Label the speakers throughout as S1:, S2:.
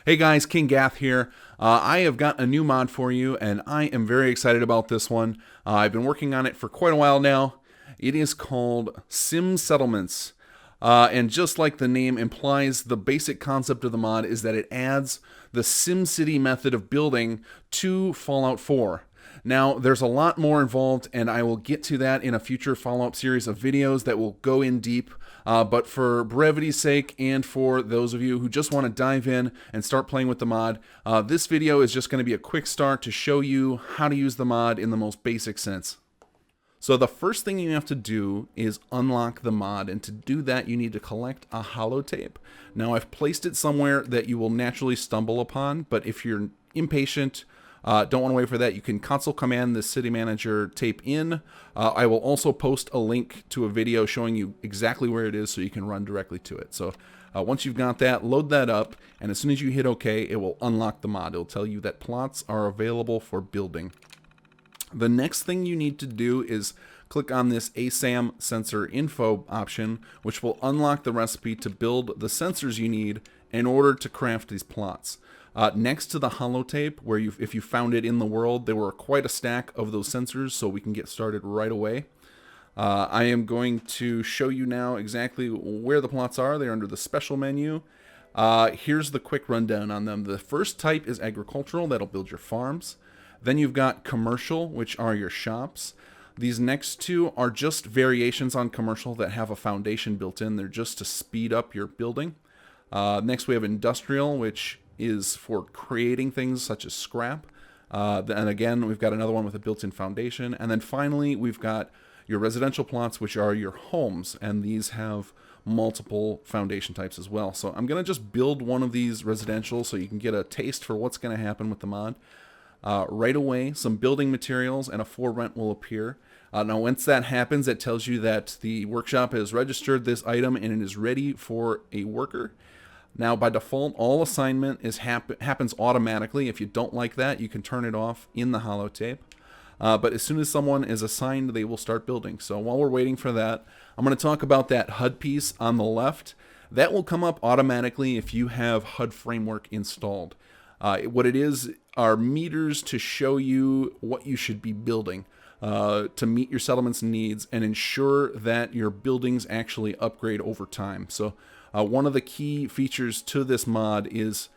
S1: Hey guys, kinggath here. I have got a new mod for you, and I am very excited about this one. I've been working on it for quite a while now. It is called Sim Settlements. And just like the name implies, the basic concept of the mod is that it adds the SimCity method of building to Fallout 4. Now, there's a lot more involved, and I will get to that in a future Fallout series of videos that will go in deep. But for brevity's sake, and for those of you who just want to dive in and start playing with the mod, this video is just going to be a quick start to show you how to use the mod in the most basic sense. So the first thing you have to do is unlock the mod, and to do that you need to collect a holotape. Now I've placed it somewhere that you will naturally stumble upon, but if you're impatient, don't want to wait for that, you can console command the city manager tape in. I will also post a link to a video showing you exactly where it is so you can run directly to it. So once you've got that, load that up, and as soon as you hit OK, it will unlock the mod. It'll tell you that plots are available for building. The next thing you need to do is click on this ASAM sensor info option, which will unlock the recipe to build the sensors you need in order to craft these plots. Next to the holotape, where if you found it in the world, there were quite a stack of those sensors, so we can get started right away. I am going to show you now exactly where the plots are. They're under the special menu. Here's the quick rundown on them. The first type is agricultural. That'll build your farms. Then you've got commercial, which are your shops. These next two are just variations on commercial that have a foundation built in. They're just to speed up your building. Next we have industrial, which is for creating things such as scrap. And again, we've got another one with a built-in foundation. And then finally, we've got your residential plots, which are your homes. And these have multiple foundation types as well. So I'm going to just build one of these residential so you can get a taste for what's going to happen with the mod. Right away, some building materials and a for rent will appear. Now once that happens, it tells you that the workshop has registered this item and it is ready for a worker. Now by default, all assignment happens automatically. If you don't like that, you can turn it off in the holotape. But as soon as someone is assigned, they will start building. So while we're waiting for that, I'm going to talk about that HUD piece on the left. That will come up automatically if you have HUD framework installed. What it is are meters to show you what you should be building to meet your settlement's needs and ensure that your buildings actually upgrade over time. So one of the key features to this mod is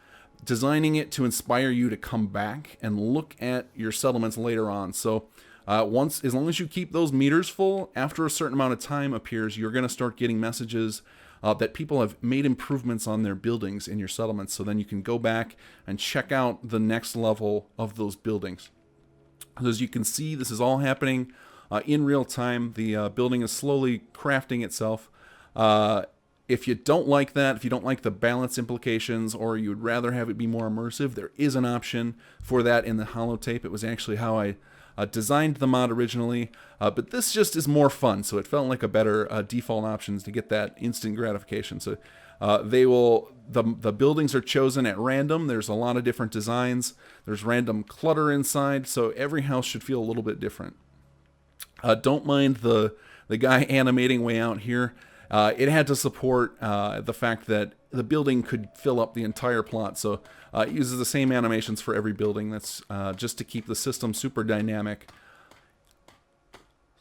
S1: designing it to inspire you to come back and look at your settlements later on. So as long as you keep those meters full, after a certain amount of time appears, you're going to start getting messages that people have made improvements on their buildings in your settlements. So then you can go back and check out the next level of those buildings. As you can see, this is all happening in real time. The building is slowly crafting itself. If you don't like that, if you don't like the balance implications, or you would rather have it be more immersive, there is an option for that in the holotape. It was actually how I designed the mod originally, but this just is more fun, so it felt like a better default options to get that instant gratification. So the buildings are chosen at random. There's a lot of different designs. There's random clutter inside, so every house should feel a little bit different. Don't mind the guy animating way out here. It had to support the fact that the building could fill up the entire plot, so it uses the same animations for every building. That's just to keep the system super dynamic.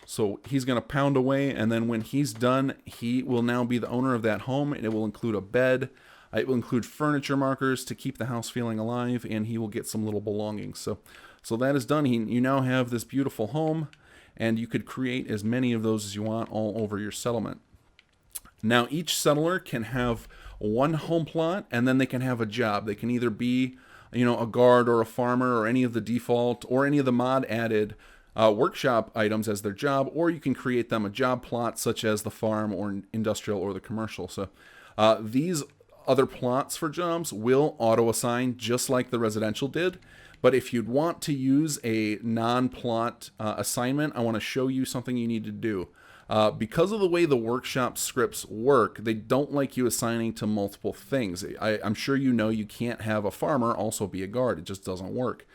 S1: So he's going to pound away, and then when he's done, he will now be the owner of that home, and it will include a bed. It will include furniture markers to keep the house feeling alive, and he will get some little belongings. So that is done. You now have this beautiful home, and you could create as many of those as you want all over your settlement. Now each settler can have one home plot, and then they can have a job. They can either be, a guard or a farmer or any of the default or any of the mod added workshop items as their job, or you can create them a job plot such as the farm or industrial or the commercial. So these other plots for jobs will auto-assign just like the residential did. But if you'd want to use a non-plot assignment, I want to show you something you need to do. Because of the way the workshop scripts work, they don't like you assigning to multiple things. I'm sure you can't have a farmer also be a guard. It just doesn't work.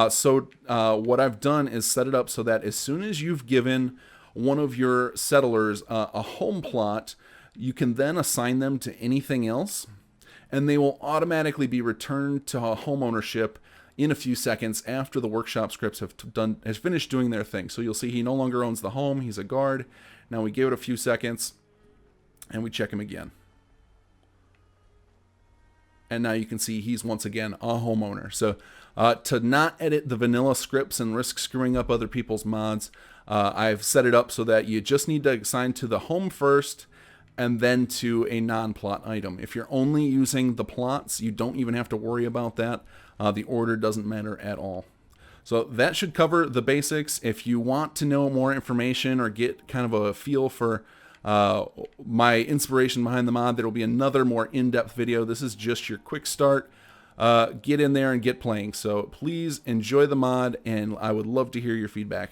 S1: So what I've done is set it up so that as soon as you've given one of your settlers a home plot, you can then assign them to anything else. and they will automatically be returned to home ownership in a few seconds after the workshop scripts have finished doing their thing. So you'll see he no longer owns the home, he's a guard. Now we give it a few seconds and we check him again. And now you can see he's once again a homeowner. So to not edit the vanilla scripts and risk screwing up other people's mods, I've set it up so that you just need to assign to the home first and then to a non-plot item. If you're only using the plots, you don't even have to worry about that. The order doesn't matter at all. So that should cover the basics. If you want to know more information or get kind of a feel for my inspiration behind the mod, there will be another more in-depth video. This is just your quick start. Get in there and get playing. So please enjoy the mod, and I would love to hear your feedback.